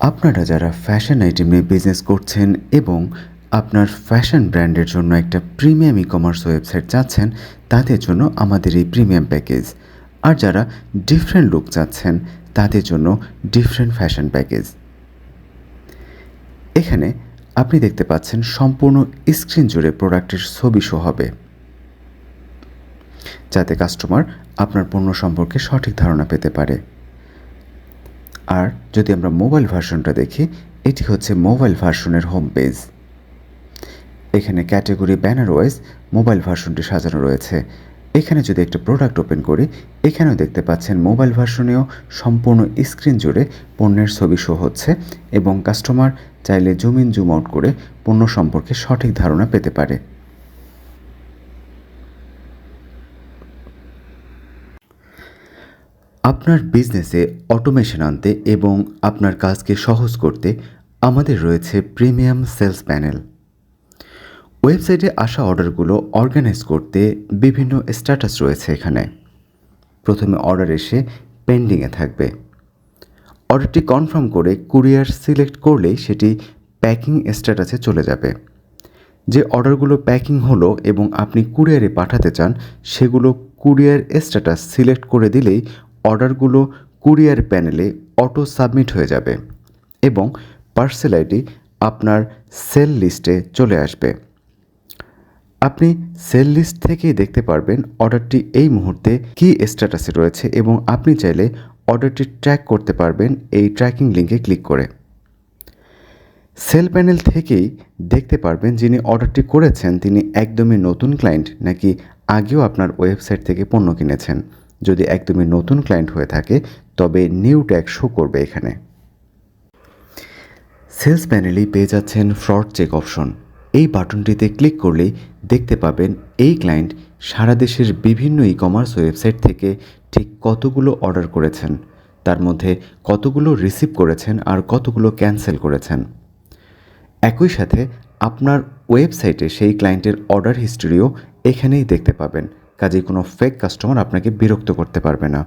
আপনারা যারা fashion item নিয়ে বিজনেস করছেন এবং আপনার ফ্যাশন ব্র্যান্ডের জন্য একটা প্রিমিয়াম ই-কমার্স ওয়েবসাইট চাচ্ছেন, তাদের জন্য আমাদের এই প্রিমিয়াম প্যাকেজ। আর যারা ডিফারেন্ট লুক চাচ্ছেন, তাদের জন্য ডিফারেন্ট ফ্যাশন প্যাকেজ। এখানে আপনি দেখতে পাচ্ছেন সম্পূর্ণ স্ক্রিন জুড়ে প্রোডাক্টের ছবি শো হবে, যাতে কাস্টমার আপনার পণ্য সম্পর্কে সঠিক ধারণা পেতে পারে। আর যদি আমরা মোবাইল ভার্সনটা দেখি, এটি হচ্ছে মোবাইল ভার্সনের হোম পেজ। এখানে ক্যাটাগরি ব্যানার ওয়াইজ মোবাইল ভার্সনটি সাজানো রয়েছে। এখানে যদি একটা প্রোডাক্ট ওপেন করি, এখানেও দেখতে পাচ্ছেন মোবাইল ভার্সনেও সম্পূর্ণ স্ক্রিন জুড়ে পণ্যের ছবি শো হচ্ছে এবং কাস্টমার চাইলে জুম ইন জুম আউট করে পণ্য সম্পর্কে সঠিক ধারণা পেতে পারে। আপনার বিজনেসে অটোমেশন আনতে এবং আপনার কাজকে সহজ করতে আমাদের রয়েছে প্রিমিয়াম সেলস প্যানেল। ওয়েবসাইটে আসা অর্ডারগুলো অর্গানাইজ করতে বিভিন্ন স্ট্যাটাস রয়েছে এখানে। প্রথমে অর্ডার এসে পেন্ডিংয়ে থাকবে। অর্ডারটি কনফার্ম করে কুরিয়ার সিলেক্ট করলেই সেটি প্যাকিং স্ট্যাটাসে চলে যাবে। যে অর্ডারগুলো প্যাকিং হলো এবং আপনি কুরিয়ারে পাঠাতে চান, সেগুলো কুরিয়ার স্ট্যাটাস সিলেক্ট করে দিলেই অর্ডারগুলো কুরিয়ার প্যানেলে অটো সাবমিট হয়ে যাবে এবং পার্সেল আইডি আপনার সেল লিস্টে চলে আসবে। আপনি সেল লিস্ট থেকেই দেখতে পারবেন অর্ডারটি এই মুহূর্তে কী স্ট্যাটাসে রয়েছে এবং আপনি চাইলে অর্ডারটি ট্র্যাক করতে পারবেন এই ট্র্যাকিং লিঙ্কে ক্লিক করে। সেল প্যানেল থেকেই দেখতে পারবেন যিনি অর্ডারটি করেছেন তিনি একদমই নতুন ক্লায়েন্ট নাকি আগেও আপনার ওয়েবসাইট থেকে পণ্য কিনেছেন। যদি একদমই নতুন ক্লায়েন্ট হয়ে থাকে তবে নিউ ট্যাগ শো করবে এখানে। সেলস প্যানেলেই পেয়ে যাচ্ছেন ফ্রড চেক অপশন। এই বাটনটিতে ক্লিক করলেই দেখতে পাবেন এই ক্লায়েন্ট সারা দেশের বিভিন্ন ই-কমার্স ওয়েবসাইট থেকে ঠিক কতগুলো অর্ডার করেছেন, তার মধ্যে কতগুলো রিসিভ করেছেন আর কতগুলো ক্যান্সেল করেছেন। একই সাথে আপনার ওয়েবসাইটে সেই ক্লায়েন্টের অর্ডার হিস্ট্রিও এখানেই দেখতে পাবেন, কাজেই কোনো ফেক কাস্টমার আপনাকে বিরক্ত করতে পারবে না।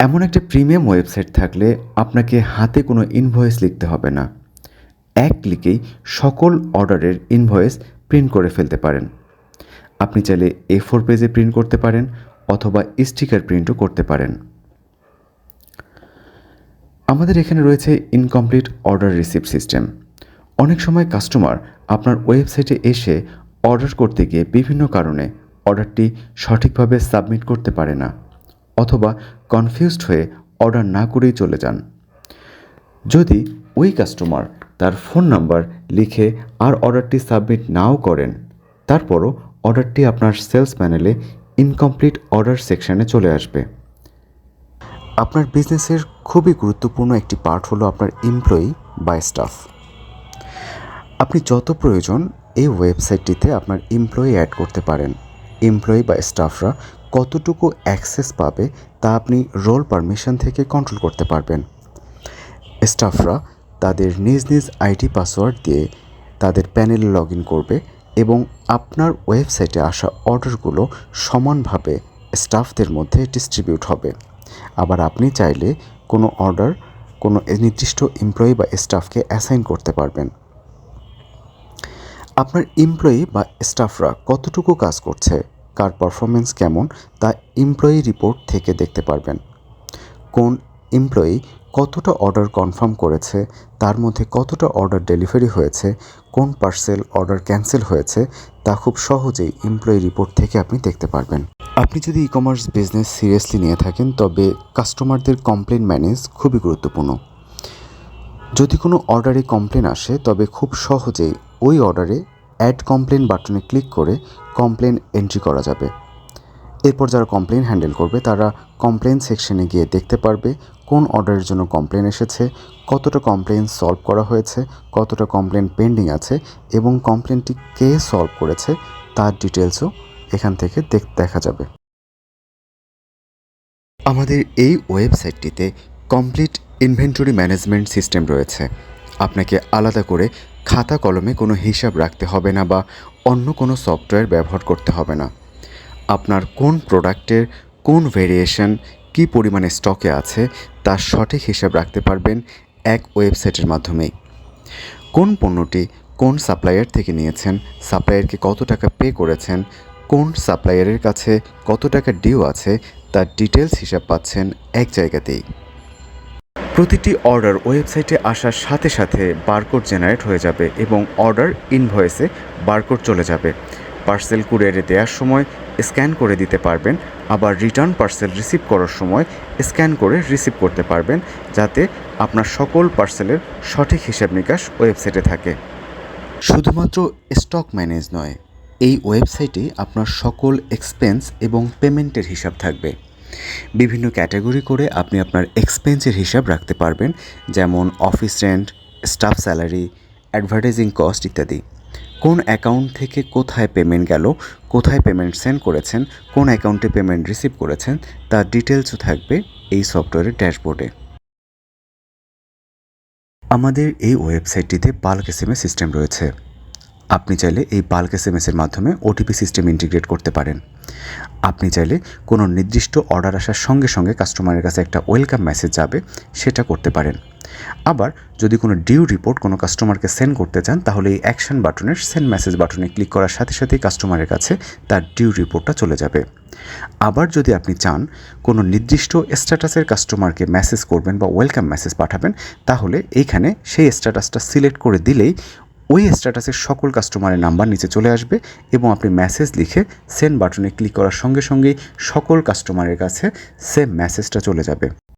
এমন একটা প্রিমিয়াম ওয়েবসাইট থাকলে আপনাকে হাতে কোনো ইনভয়েস লিখতে হবে না। এক ক্লিকেই সকল অর্ডারের ইনভয়েস প্রিন্ট করে ফেলতে পারেন। আপনি চাইলে A4 পেজে প্রিন্ট করতে পারেন অথবা স্টিকার প্রিন্টও করতে পারেন। আমাদের এখানে রয়েছে ইনকমপ্লিট অর্ডার রিসিপ্ট সিস্টেম। অনেক সময় কাস্টমার আপনার ওয়েবসাইটে এসে অর্ডার করতে গিয়ে বিভিন্ন কারণে অর্ডারটি সঠিকভাবে সাবমিট করতে পারে না অথবা কনফিউজড হয়ে অর্ডার না করেই চলে যান। যদি ওই কাস্টমার তার ফোন নাম্বার লিখে আর অর্ডারটি সাবমিট নাও করেন, তারপরও অর্ডারটি আপনার সেলস প্যানেলে ইনকমপ্লিট অর্ডার সেকশানে চলে আসবে। আপনার বিজনেসের খুবই গুরুত্বপূর্ণ একটি পার্ট হলো আপনার এমপ্লয়ি বা স্টাফ। আপনি যত প্রয়োজন এই ওয়েবসাইটটিতে আপনার এমপ্লয়ি অ্যাড করতে পারেন। এমপ্লয়ি বা স্টাফরা কতটুকু অ্যাক্সেস পাবে তা আপনি রোল পারমিশন থেকে কন্ট্রোল করতে পারবেন। স্টাফরা তাদের নিজ নিজ আইডি পাসওয়ার্ড দিয়ে তাদের প্যানেলে লগ ইন করবে এবং আপনার ওয়েবসাইটে আসা অর্ডারগুলো সমানভাবে স্টাফদের মধ্যে ডিস্ট্রিবিউট হবে। আবার আপনি চাইলে কোনো অর্ডার কোনো নির্দিষ্ট এমপ্লয়ি বা স্টাফকে অ্যাসাইন করতে পারবেন। আপনার এমপ্লয়ি বা স্টাফরা কতটুকু কাজ করছে, কার পারফরমেন্স কেমন তা এমপ্লয়ি রিপোর্ট থেকে দেখতে পারবেন। কোন এমপ্লয়ি কতটা অর্ডার কনফার্ম করেছে, তার মধ্যে কতটা অর্ডার ডেলিভারি হয়েছে, কোন পার্সেল অর্ডার ক্যান্সেল হয়েছে তা খুব সহজেই এমপ্লয়ি রিপোর্ট থেকে আপনি দেখতে পারবেন। আপনি যদি ই কমার্স বিজনেস সিরিয়াসলি নিয়ে থাকেন তবে কাস্টমারদের কমপ্লেন ম্যানেজ খুবই গুরুত্বপূর্ণ। যদি কোনো অর্ডারে কমপ্লেন আসে তবে খুব সহজেই ওই অর্ডারে অ্যাড কমপ্লেন বাটনে ক্লিক করে কমপ্লেন এন্ট্রি করা যাবে। এরপর যারা কমপ্লেন হ্যান্ডেল করবে তারা কমপ্লেন সেকশনে গিয়ে দেখতে পারবে কোন অর্ডারের জন্য কমপ্লেন এসেছে, কতটা কমপ্লেন সলভ করা হয়েছে, কতটা কমপ্লেন পেন্ডিং আছে এবং কমপ্লেনটি কে সলভ করেছে তার ডিটেলসও এখান থেকে দেখা যাবে। আমাদের এই ওয়েবসাইটটিতে কমপ্লিট ইনভেন্টরি ম্যানেজমেন্ট সিস্টেম রয়েছে। আপনাকে আলাদা করে খাতা কলমে কোনো হিসাব রাখতে হবে না বা অন্য কোনো সফটওয়্যার ব্যবহার করতে হবে না। আপনার কোন প্রোডাক্টের কোন ভেরিয়েশন কী পরিমাণে স্টকে আছে তার সঠিক হিসাব রাখতে পারবেন এক ওয়েবসাইটের মাধ্যমেই। কোন পণ্যটি কোন সাপ্লায়ার থেকে নিয়েছেন, সাপ্লায়ারকে কত টাকা পে করেছেন, কোন সাপ্লায়ারের কাছে কত টাকা ডিউ আছে, তার ডিটেলস হিসাব পাচ্ছেন এক জায়গাতেই। প্রতিটি অর্ডার ওয়েবসাইটে আসার সাথে সাথে বারকোড জেনারেট হয়ে যাবে এবং অর্ডার ইনভয়েসে বারকোড চলে যাবে। পার্সেল কুরিয়ারে দেওয়ার সময় স্ক্যান করে দিতে পারবেন, আবার রিটার্ন পার্সেল রিসিভ করার সময় স্ক্যান করে রিসিভ করতে পারবেন, যাতে আপনার সকল পার্সেলের সঠিক হিসাব নিকাশ ওয়েবসাইটে থাকে। শুধুমাত্র স্টক ম্যানেজ নয়, এই ওয়েবসাইটে আপনার সকল এক্সপেন্স এবং পেমেন্টের হিসাব থাকবে। বিভিন্ন ক্যাটাগরি করে আপনি আপনার এক্সপেন্সের হিসাব রাখতে পারবেন, যেমন office rent, staff salary, advertising cost ইত্যাদি। কোন অ্যাকাউন্ট থেকে কোথায় পেমেন্ট গেল, কোথায় পেমেন্ট সেন্ড করেছেন, কোন অ্যাকাউন্টে পেমেন্ট রিসিভ করেছেন, তার ডিটেলসও থাকবে এই সফটওয়্যারের ড্যাশবোর্ডে। আমাদের এই ওয়েবসাইটটিতে বাল্ক এসএমএস সিস্টেম রয়েছে। আপনি চাইলে এই বাল্ক এসএমএসের মাধ্যমে ওটিপি সিস্টেম ইন্টিগ্রেট করতে পারেন। আপনি চাইলে কোনো নির্দিষ্ট অর্ডার আসার সঙ্গে সঙ্গে কাস্টমারের কাছে একটা ওয়েলকাম মেসেজ যাবে, সেটা করতে পারেন। আবার যদি কোনো ডিউ রিপোর্ট কোনো কাস্টমারকে সেন্ড করতে চান, তাহলে এই অ্যাকশন বাটনের সেন্ড মেসেজ বাটনে ক্লিক করার সাথে সাথেই কাস্টমারের কাছে তার ডিউ রিপোর্টটা চলে যাবে। আবার যদি আপনি চান কোনো নির্দিষ্ট স্ট্যাটাসের কাস্টমারকে মেসেজ করবেন বা ওয়েলকাম মেসেজ পাঠাবেন, তাহলে এইখানে সেই স্ট্যাটাসটা সিলেক্ট করে দিলেই ওই স্ট্যাটাসের সকল কাস্টমারের নাম্বার নিচে চলে আসবে এবং আপনি মেসেজ লিখে সেন্ড বাটনে ক্লিক করার সঙ্গে সঙ্গেই সকল কাস্টমারের কাছে সেম মেসেজটা চলে যাবে।